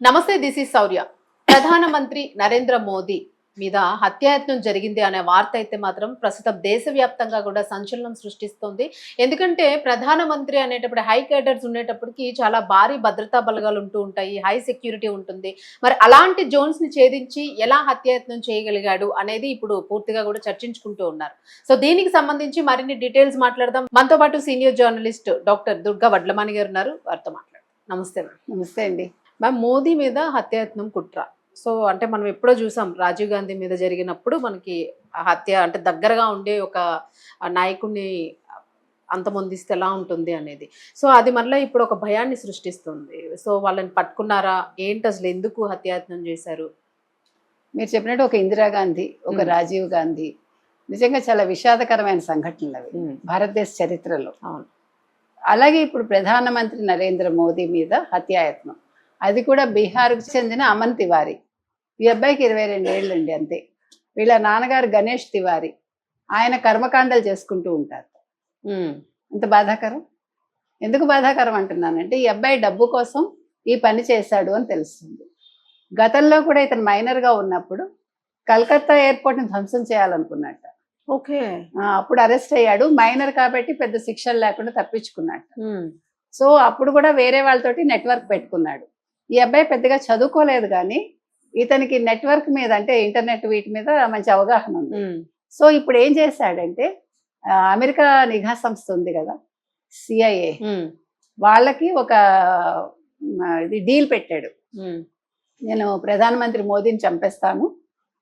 నమస్తే, this is శౌర్య. ప్రధానమంత్రి నరేంద్ర మోదీ మీద హత్యాయత్నం జరిగింది అనే వార్త అయితే మాత్రం ప్రస్తుతం దేశవ్యాప్తంగా కూడా సంచలనం సృష్టిస్తుంది. ఎందుకంటే ప్రధానమంత్రి అనేటప్పుడు హై కేడర్స్ ఉండేటప్పటికి చాలా భారీ భద్రతా బలగాలు ఉంటూ ఉంటాయి, హై సెక్యూరిటీ ఉంటుంది. మరి అలాంటి జోన్స్ ని ఛేదించి ఎలా హత్యాయత్నం చేయగలిగాడు అనేది ఇప్పుడు పూర్తిగా కూడా చర్చించుకుంటూ ఉన్నారు. సో దీనికి సంబంధించి మరిన్ని డీటెయిల్స్ మాట్లాడదాం. మనతో పాటు senior journalist doctor Durga Vadlamani గారు ఉన్నారు, వారితో మాట్లాడదాం. నమస్తే మ్యామ్. నమస్తే అండి. మ్యామ్, మోదీ మీద హత్యాయత్నం కుట్ర. సో అంటే మనం ఎప్పుడో చూసాం, రాజీవ్ గాంధీ మీద జరిగినప్పుడు మనకి ఆ హత్య అంటే దగ్గరగా ఉండే ఒక నాయకుడిని అంతమొందిస్తే ఎలా ఉంటుంది అనేది. సో అది మళ్ళీ ఇప్పుడు ఒక భయాన్ని సృష్టిస్తుంది. సో వాళ్ళని పట్టుకున్నారా ఏంటి, అసలు ఎందుకు హత్యాయత్నం చేశారు? మీరు చెప్పినట్టు ఒక ఇందిరాగాంధీ, ఒక రాజీవ్ గాంధీ నిజంగా చాలా విషాదకరమైన సంఘటనలు అవి భారతదేశ చరిత్రలో. అవును. అలాగే ఇప్పుడు ప్రధానమంత్రి నరేంద్ర మోదీ మీద హత్యాయత్నం, అది కూడా బీహార్కు చెందిన అమన్ తివారీ. ఈ అబ్బాయికి 22 ఏళ్ళండి అంతే. వీళ్ళ నాన్నగారు గణేష్ తివారీ, ఆయన కర్మకాండలు చేసుకుంటూ ఉంటారు. అంత బాధాకరం. ఎందుకు బాధాకరం అంటున్నానంటే, ఈ అబ్బాయి డబ్బు కోసం ఈ పని చేశాడు అని తెలుస్తుంది. గతంలో కూడా ఇతను మైనర్గా ఉన్నప్పుడు కలకత్తా ఎయిర్పోర్ట్ని ధ్వంసం చేయాలనుకున్నట్ట. ఓకే. అప్పుడు అరెస్ట్ అయ్యాడు. మైనర్ కాబట్టి పెద్ద శిక్షలు లేకుండా తప్పించుకున్నాడు. సో అప్పుడు కూడా వేరే వాళ్ళతోటి నెట్వర్క్ పెట్టుకున్నాడు. ఈ అబ్బాయి పెద్దగా చదువుకోలేదు, కానీ ఇతనికి నెట్వర్క్ మీద అంటే ఇంటర్నెట్ వీటి మీద మంచి అవగాహన ఉంది. సో ఇప్పుడు ఏం చేశాడంటే, అమెరికా నిఘా సంస్థ ఉంది కదా, సిఐఏ, వాళ్ళకి ఒక ఇది డీల్ పెట్టాడు. నేను ప్రధానమంత్రి మోదీని చంపేస్తాను,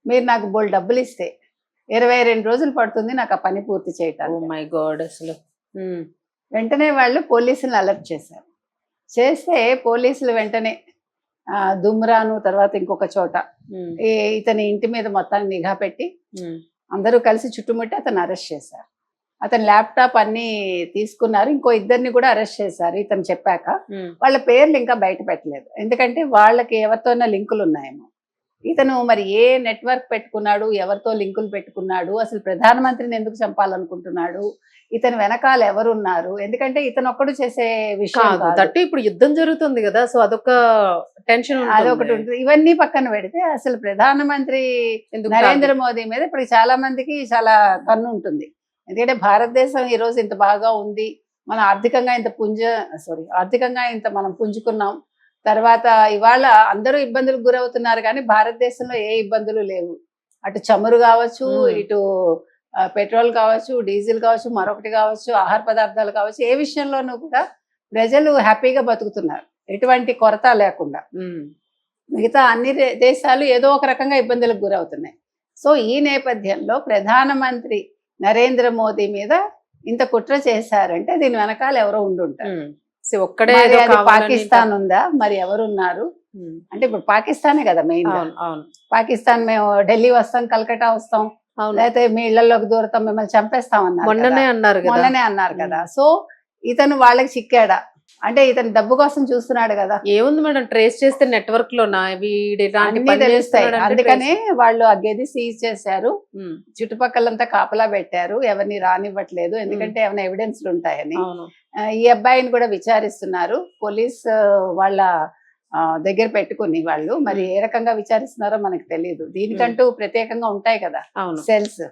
మీరు నాకు బోల్ డబ్బులు ఇస్తే 22 రోజులు పడుతుంది నాకు ఆ పని పూర్తి చేయటానికి. My God. అసలు వెంటనే వాళ్ళు పోలీసులను అలర్ట్ చేశారు. చేస్తే పోలీసులు వెంటనే దుమ్రాను తర్వాత ఇంకొక చోట ఇతని ఇంటి మీద మొత్తాన్ని నిఘా పెట్టి అందరూ కలిసి చుట్టుముట్టి అతను అరెస్ట్ చేశారు. అతని ల్యాప్టాప్ అన్ని తీసుకున్నారు. ఇంకో ఇద్దరిని కూడా అరెస్ట్ చేశారు ఇతను చెప్పాక. వాళ్ళ పేర్లు ఇంకా బయట పెట్టలేదు, ఎందుకంటే వాళ్ళకి ఎవరితోనో లింకులు ఉన్నాయేమో. ఇతను మరి ఏ నెట్వర్క్ పెట్టుకున్నాడు, ఎవరితో లింకులు పెట్టుకున్నాడు, అసలు ప్రధానమంత్రిని ఎందుకు చంపాలనుకుంటున్నాడు, ఇతను వెనకాల ఎవరున్నారు, ఎందుకంటే ఇతను ఒక్కడు చేసే విషయం కాదు. ఇప్పుడు యుద్ధం జరుగుతుంది కదా, సో అదొక టెన్షన్, అదొకటి ఉంటుంది. ఇవన్నీ పక్కన పెడితే అసలు ప్రధానమంత్రి నరేంద్ర మోదీ మీద ఇప్పుడు చాలా మందికి చాలా కన్ను ఉంటుంది. ఎందుకంటే భారతదేశం ఈ రోజు ఇంత బాగా ఉంది, మనం ఆర్థికంగా ఇంత మనం పుంజుకున్నాం. తర్వాత ఇవాళ అందరూ ఇబ్బందులకు గురవుతున్నారు, కానీ భారతదేశంలో ఏ ఇబ్బందులు లేవు. అటు చమురు కావచ్చు, ఇటు పెట్రోల్ కావచ్చు, డీజిల్ కావచ్చు, మరొకటి కావచ్చు, ఆహార పదార్థాలు కావచ్చు, ఏ విషయంలోనూ కూడా ప్రజలు హ్యాపీగా బతుకుతున్నారు, ఎటువంటి కొరత లేకుండా. మిగతా అన్ని దేశాలు ఏదో ఒక రకంగా ఇబ్బందులకు గురవుతున్నాయి. సో ఈ నేపథ్యంలో ప్రధానమంత్రి నరేంద్ర మోదీ మీద ఇంత కుట్ర చేశారంటే దీని వెనకాల ఎవరో ఉండుంటారు. ఒక్కడే పాకిస్తాన్ ఉందా, మరి ఎవరున్నారు అంటే ఇప్పుడు పాకిస్తానే కదా మెయిన్. పాకిస్తాన్ మేము ఢిల్లీ వస్తాం, కలకట్టా వస్తాం, లేకపోతే మీ ఇళ్లలోకి దూరతాం, మిమ్మల్ని చంపేస్తాం మొన్ననే అన్నారు కదా. సో ఇతను వాళ్ళకి చిక్కాడా అంటే ఇతను డబ్బు కోసం చూస్తున్నాడు కదా. ఏముంది మేడం, ట్రేస్ చేస్తే నెట్వర్క్ లో తెలుస్తాయి. అందుకనే వాళ్ళు ఆ గది సీజ్ చేశారు, చుట్టుపక్కలంతా కాపలా పెట్టారు, ఎవరిని రానివ్వట్లేదు, ఎందుకంటే ఏమైనా ఎవిడెన్స్లు ఉంటాయని. ఈ అబ్బాయిని కూడా విచారిస్తున్నారు పోలీస్ వాళ్ళ దగ్గర పెట్టుకుని. వాళ్ళు మరి ఏ రకంగా విచారిస్తున్నారో మనకు తెలియదు. దీనికంటూ ప్రత్యేకంగా ఉంటాయి కదా సెల్స్.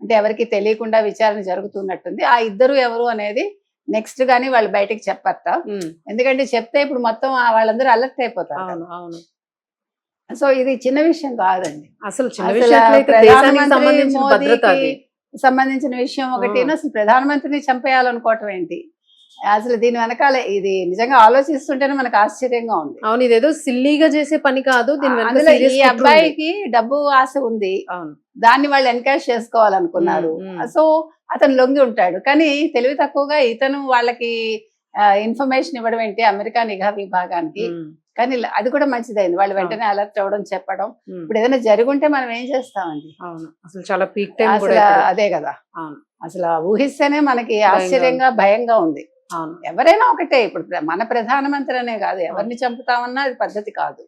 అంటే ఎవరికి తెలియకుండా విచారణ జరుగుతున్నట్టుంది. ఆ ఇద్దరు ఎవరు అనేది నెక్స్ట్ గానీ వాళ్ళు బయటకు చెప్పట, ఎందుకంటే చెప్తే ఇప్పుడు మొత్తం వాళ్ళందరూ అలర్ట్ అయిపోతారు. సో ఇది చిన్న విషయం కాదండి, అసలు సంబంధించిన విషయం ఒకటి. అసలు ప్రధానమంత్రిని చంపేయాలనుకోవటం ఏంటి, అసలు దీని వెనకాల ఇది నిజంగా ఆలోచిస్తుంటేనే మనకు ఆశ్చర్యంగా ఉంది. అవును, ఇదేదో సిల్లీగా చేసే పని కాదు. ఈ అబ్బాయికి డబ్బు ఆశ ఉంది, దాన్ని వాళ్ళు ఎన్కాష్ చేసుకోవాలనుకున్నారు. సో అతను లొంగి ఉంటాడు, కానీ తెలివి తక్కువగా ఇతను వాళ్ళకి ఇన్ఫర్మేషన్ ఇవ్వడం ఏంటి అమెరికా నిఘా విభాగానికి. కానీ అది కూడా మంచిదైంది, వాళ్ళు వెంటనే అలర్ట్ అవ్వడం, చెప్పడం. ఇప్పుడు ఏదైనా జరుగుంటే మనం ఏం చేస్తామండి, అసలు చాలా పీక్ టైం అదే కదా. అసలు ఊహిస్తేనే మనకి ఆశ్చర్యంగా భయంగా ఉంది. ఎవరైనా ఒకటే, ఇప్పుడు మన ప్రధానమంత్రి అనే కాదు, ఎవరిని చంపుతామన్నా అది పద్ధతి కాదు.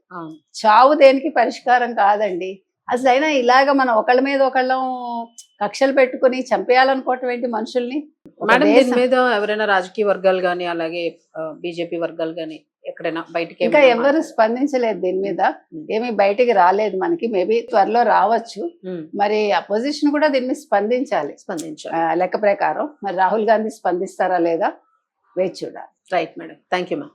చావు దేనికి పరిష్కారం కాదండి. అసలు అయినా ఇలాగ మనం ఒకళ్ళ మీద ఒకళ్ళం కక్షలు పెట్టుకుని చంపేయాలనుకోవటం ఏంటి మనుషుల్ని? మేడం, దీని మీద ఎవరైనా రాజకీయ వర్గాలు కానీ అలాగే బీజేపీ వర్గాలు కానీ ఎక్కడైనా బయటికి ఇంకా ఏమైనా ఎవరు స్పందించలేదు దీని మీద, ఏమీ బయటికి రాలేదు మనకి, మేబీ త్వరలో రావచ్చు. మరి అపోజిషన్ కూడా దీని మీద స్పందించాలి స్పందించాలి. లెక్క ప్రకారం. మరి రాహుల్ గాంధీ స్పందిస్తారా లేదా వేచి చూడాలి. Right madam, thank you ma'am.